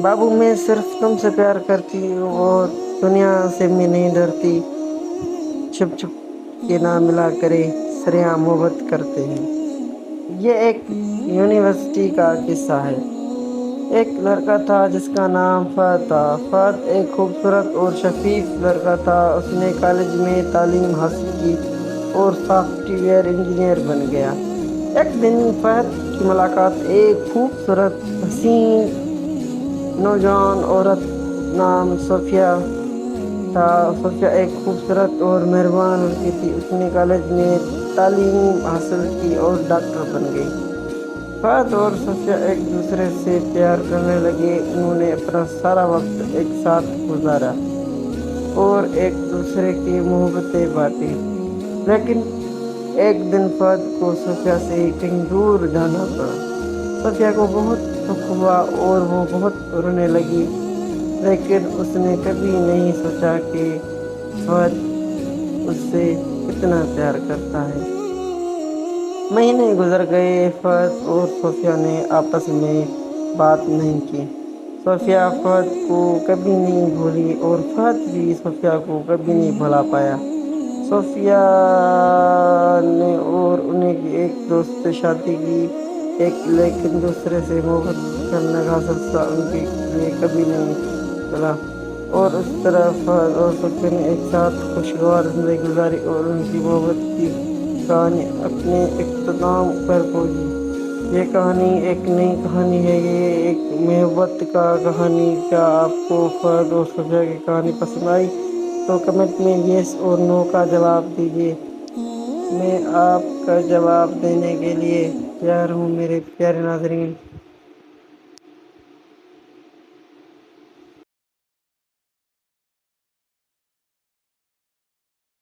بابو میں صرف تم سے پیار کرتی ہوں اور دنیا سے میں نہیں ڈرتی، چھپ چھپ کے نام ملا کرے سریعام محبت کرتے ہیں۔ یہ ایک یونیورسٹی کا قصہ ہے۔ ایک لڑکا تھا جس کا نام فہد تھا۔ فہد ایک خوبصورت اور شفیف لڑکا تھا۔ اس نے کالج میں تعلیم حاصل کی اور سافٹ ویئر انجینئر بن گیا۔ ایک دن فہد کی ملاقات ایک خوبصورت حسین نوجوان عورت نام صوفیہ تھا۔ صوفیہ ایک خوبصورت اور مہربان لڑکی تھی۔ اس نے کالج میں تعلیم حاصل کی اور ڈاکٹر بن گئی۔ فہد اور صوفیہ ایک دوسرے سے پیار کرنے لگے۔ انہوں نے اپنا سارا وقت ایک ساتھ گزارا اور ایک دوسرے کی محبتیں بانٹی۔ لیکن ایک دن فہد کو صوفیہ سے کہیں دور جانا پڑا۔ صوفیہ کو بہت دکھ ہوا اور وہ بہت رونے لگی، لیکن اس نے کبھی نہیں سوچا کہ فہد اس سے کتنا پیار کرتا ہے۔ مہینے گزر گئے، فہد اور صوفیہ نے آپس میں بات نہیں کی۔ صوفیہ فہد کو کبھی نہیں بھولی اور فہد بھی صوفیہ کو کبھی نہیں بھلا پایا۔ صوفیہ نے اور انہیں کی ایک دوست سے شادی کی، لیکن دوسرے سے محبت کرنے کا سلسلہ ان کے لیے کبھی نہیں چلا۔ اور اس طرح فہد اور صوفیہ نے ایک ساتھ خوشگوار زندگی گزاری اور ان کی محبت کی کہانی اپنے اختتام پر پہنچی۔ یہ کہانی ایک نئی کہانی ہے، یہ ایک محبت کا کہانی۔ کیا آپ کو فہد اور صوفیہ کی کہانی پسند آئی تو کمنٹ میں یس اور نو کا جواب دیجیے۔ میں آپ کا جواب دینے کے لیے تیار ہوں میرے پیارے ناظرین۔